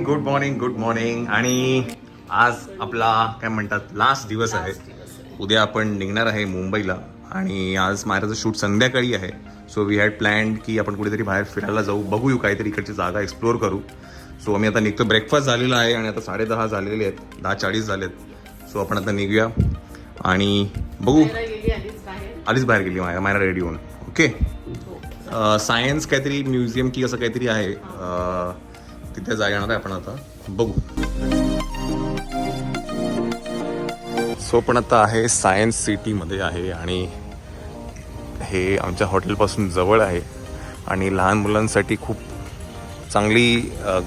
Good morning good morning. आणि आज आपला काय म्हणतात लास्ट दिवस आहे. उद्या आपण निघणार आहे मुंबईला आणि आज माझं शूट संध्याकाळी आहे. सो वी हॅड प्लॅन्ड की आपण कुठेतरी बाहेर फिरायला जाऊ, बघूया काहीतरी इकडची जागा एक्सप्लोअर करू. सो आम्ही आता निघतो. ब्रेकफास्ट झालेला आहे आणि आता 10:30 झालेले आहेत, 10:40 झालेत. सो आपण आता निघूया आणि बघू. आधीच बाहेर गेली मायरा रेडी होऊन. ओके. सायन्स काहीतरी म्युझियम की असं काहीतरी आहे, तिथे जाणार आहे आपण आता, बघू. सो पण आता आहे सायन्स सिटीमध्ये आहे आणि हे आमच्या हॉटेलपासून जवळ आहे आणि लहान मुलांसाठी खूप चांगली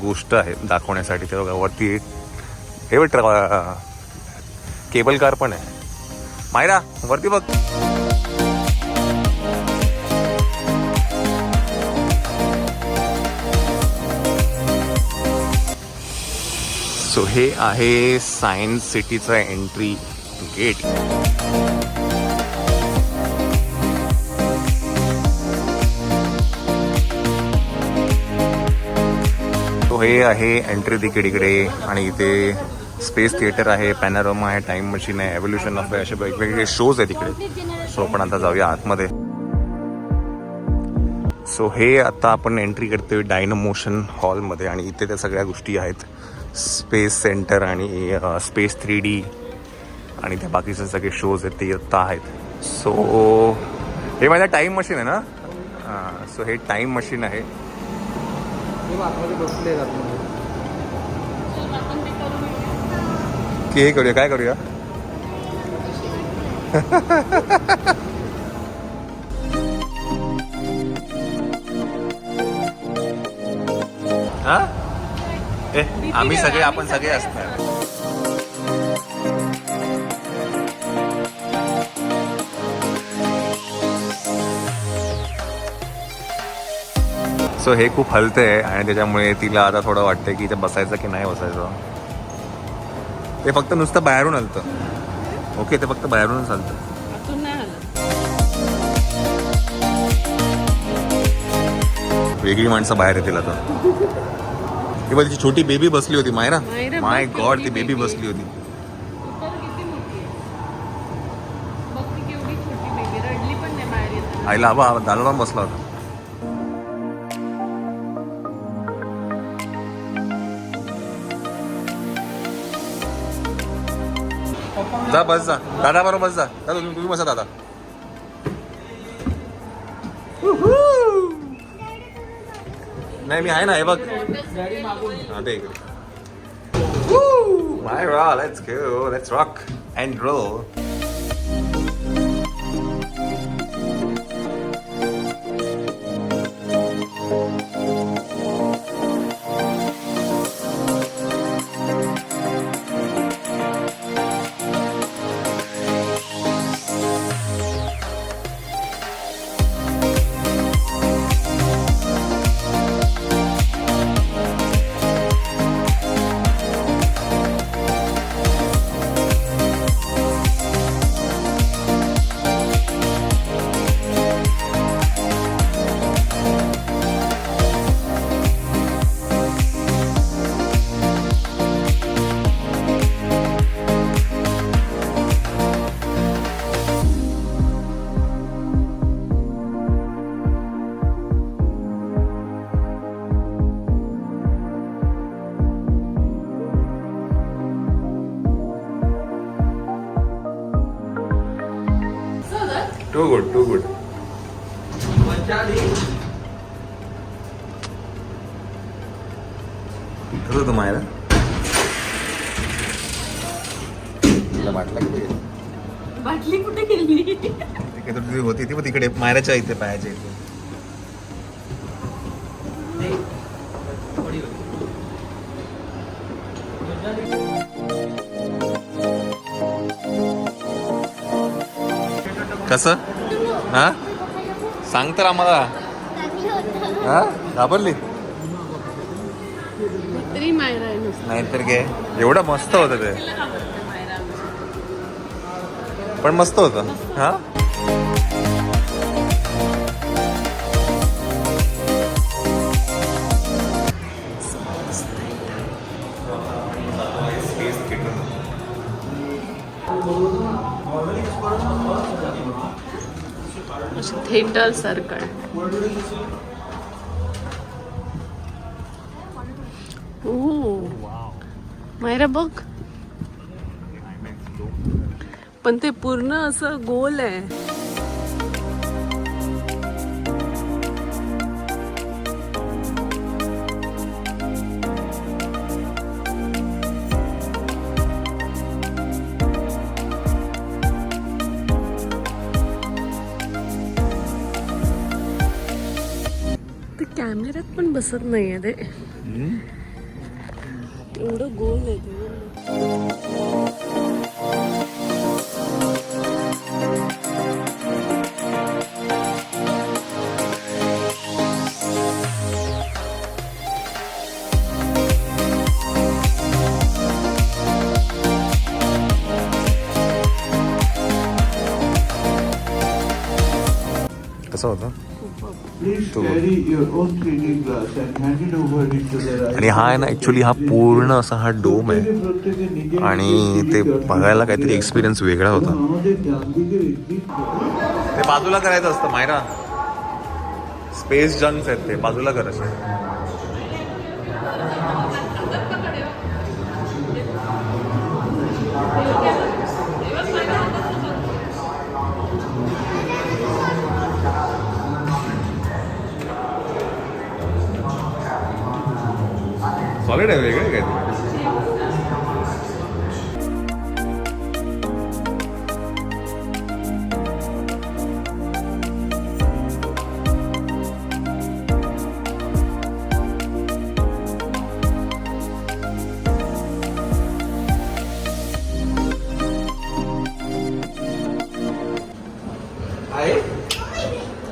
गोष्ट आहे दाखवण्यासाठी. त्या वरती हे केबल कार पण आहे. मायरा वरती बघ. सो हे आहे सायन्स सिटीचा एंट्री गेट. तो हे आहे एंट्री तिकीट इकडे. आणि इथे स्पेस थिएटर आहे, पॅनोरमा आहे, टाइम मशीन आहे, एव्होल्युशन ऑफ आहे, असे वेगवेगळे शोज आहेत इकडे. सो आपण आता जाऊया आतमध्ये. सो हे आता आपण एंट्री करतोय डायनोमोशन हॉलमध्ये आणि इथे त्या सगळ्या गोष्टी आहेत. स्पेस सेंटर आणि स्पेस 3D आणि त्या बाकीचे सगळे शोज आहेत ते आता आहेत. सो हे माझ्या टाईम मशीन आहे ना. सो हे टाईम मशीन आहे. की हे करूया, काय करूया. हा आम्ही सगळे, आपण सगळे असणार. सो हे खूप हलतंय आणि त्याच्यामुळे तिला आता थोडं वाटतंय की इथे बसायचं की नाही बसायचं. ते फक्त नुसतं बाहेरून हलतं. ओके, ते फक्त बाहेरूनच हलतं. वेगळी माणसं बाहेर येतील आता. ती बघ, छोटी बेबी बसली होती मायरा. माय गॉड, ती बेबी बसली होती. आईला हवा दालवा बसला होता. जा बस जा, दादा बरोबर बस जा. दादा तुम्ही बसा दादा. नाही मी आहे ना, हे बघ. हा ते Myra, let's go, let's rock and roll. Too good, too good. कसं होतं मायरा? तुला बाटला कुठे गेली? बाटली कुठे गेली? तुझी होती ती तिकडे मायराच्या इथे, पायाच्या इथे. कसं? हा सांग तर आम्हाला. हा घाबरली नाहीतर काय. एवढं मस्त होतं ते, पण मस्त होतं. हा थिएटर सर्कल. मायरा बघ, पण ते पूर्ण असं गोल आहे. ते कॅमेऱ्यात पण बसत नाहीये ते, एवढं गोल आहे ते. कसं होतं? Please carry your own 3D glass and hand it over into the right. आणि हा आहे ना ॲक्च्युली हा पूर्ण असा हा डोम आहे आणि ते बघायला काहीतरी एक्सपिरियन्स वेगळा होता. ते बाजूला करायचं असतं मायरा, स्पेस जंक्स आहेत ते बाजूला करायचं. सॉलिड आहे, वेगळे काय ते.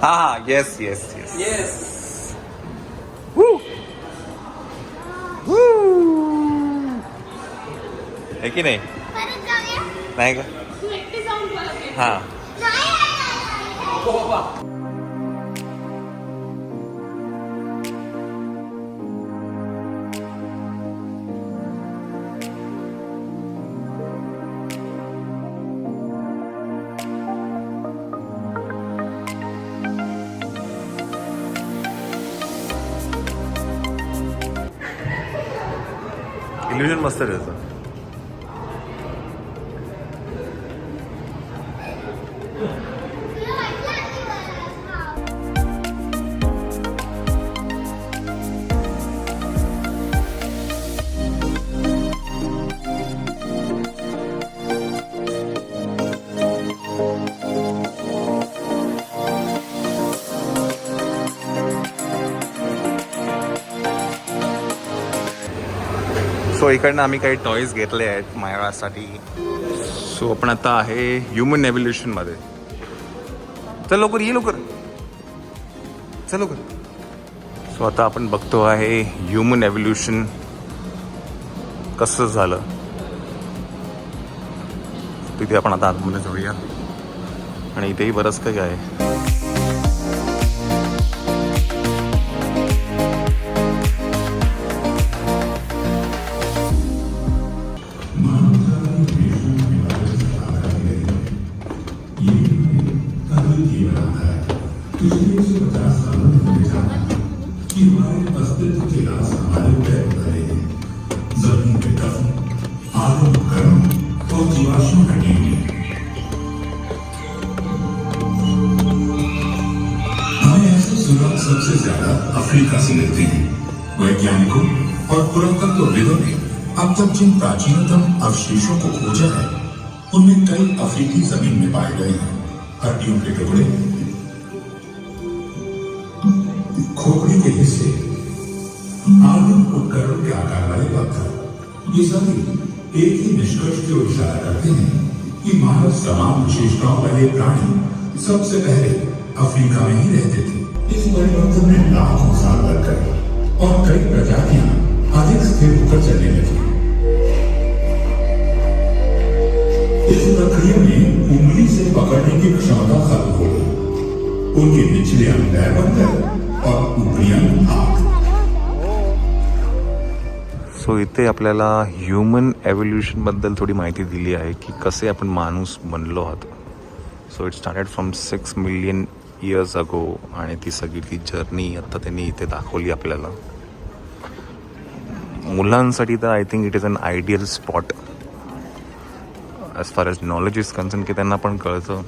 हा, येस येस येस. है की नाही? नाही का? हा. इल्युजन मस्त आहे त्याचं. सो इकडनं आम्ही काही टॉईज घेतले आहेत मायरासाठी. सो आपण आता आहे ह्युमन एव्होल्युशनमध्ये. चल लवकर ये, लवकर चल लवकर. सो आता आपण बघतो आहे ह्युमन एव्होल्युशन कसं झालं. तिथे आपण आता आतमध्ये जाऊया आणि इथेही बरंच काही आहे. सबसे ज्यादा अफ्रीका से मिलती है. वैज्ञानिकों और पुरातत्वविदों ने अब तक जिन प्राचीनतम अवशेषों को खोजा है उनमें कई अफ्रीकी जमीन में पाए गए हैं. हड्डियों के टुकड़े, खोपड़ी के हिस्से, आदिम उपकरणों के आकार वाले पत्थर, ये सभी एक ही निष्कर्ष की ओर इशारा करते हैं कि मानव समान विशेषताओं वाले प्राणी सबसे पहले अफ्रीका में ही रहते थे. इस परिवर्तन में लाखों साल लग गए और कई प्रजातियां अधिक स्थिर होकर चलने लगी. इस प्रक्रिया में उंगली से पकड़ने की क्षमता खत्म हो गई. उनके निचले अंग पैर बनकर और ऊपरी अंग हाथ. सो इथे आपल्याला ह्युमन एव्होल्युशन बद्दल थोडी माहिती दिली आहे की कसे आपण माणूस बनलो आहोत. So it started from 6 million years ago आणि ती सगळी ती जर्नी आत्ता त्यांनी इथे दाखवली आपल्याला. मुलांसाठी तर I think it is an ideal spot as far as knowledge is concern, की त्यांना पण कळतं.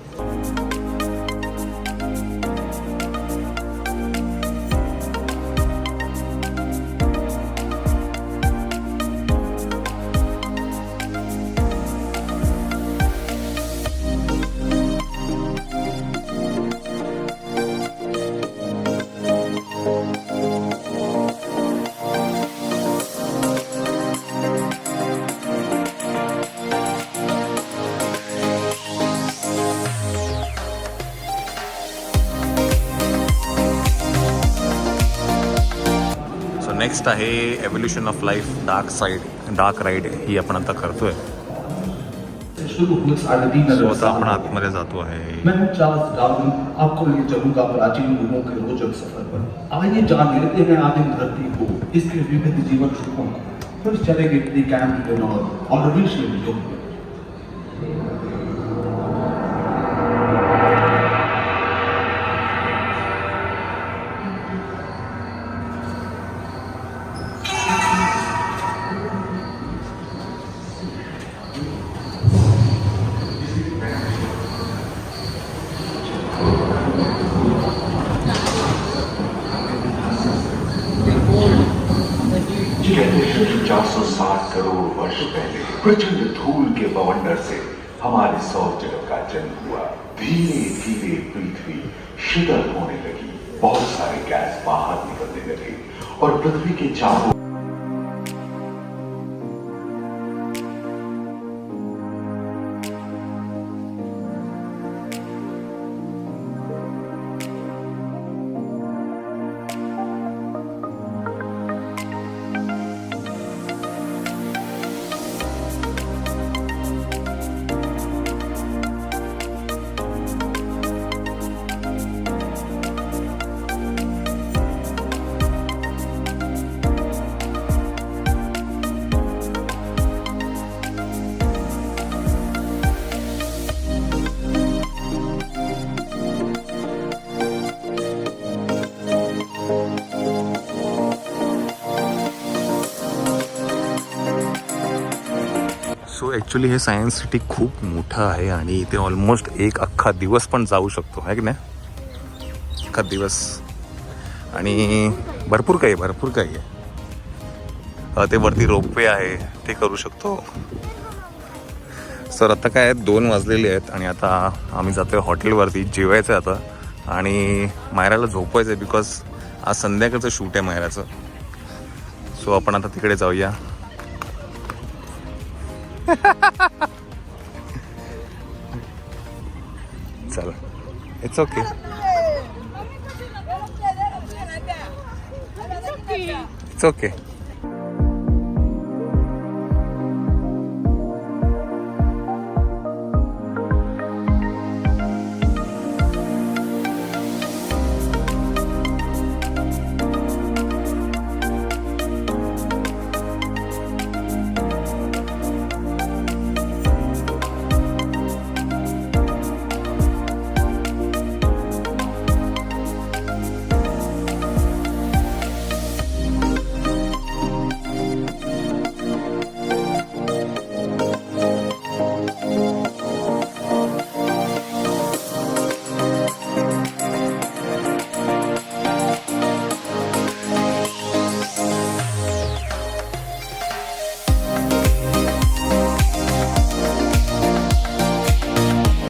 नेक्स्ट आहे evolution of life dark ride. ही आपण आता करतोय. शुरू हुए 3.5 सो अरब आता आपण आतमध्ये जातो आहे. मैं हूं चार्ल्स डार्विन, आपको ले चलूंगा प्राचीन युगों के रोचक सफर पर. आइए जान लेते हैं आदिम धरती को, इसके विविध जीवन रूपों को. फिर चलेंगे दी कैंप और ऑर्डिनरी युग में. कहते हैं 460 करोड़ वर्ष पहले प्रचंड धूल के बवंडर से हमारे सौर जगत का जन्म हुआ. धीरे धीरे पृथ्वी शीतल होने लगी, बहुत सारे गैस बाहर निकलने लगे और पृथ्वी के चारों सो ॲक्च्युली हे सायन्स सिटी खूप मोठं आहे आणि इथे ऑलमोस्ट एक अख्खा दिवस पण जाऊ शकतो, आहे की नाही? अख्खा दिवस. आणि भरपूर काही आहे. ते वरती रोपवे आहे, ते करू शकतो. सर आता काय 2 वाजलेले आहेत आणि आता आम्ही जातोय हॉटेलवरती. जेवायचं आहे आता आणि मायराला झोपायचं आहे बिकॉज आज संध्याकाळचं शूट आहे मायराचं. सो आपण आता तिकडे जाऊया. चला, इट्स ओके. It's okay.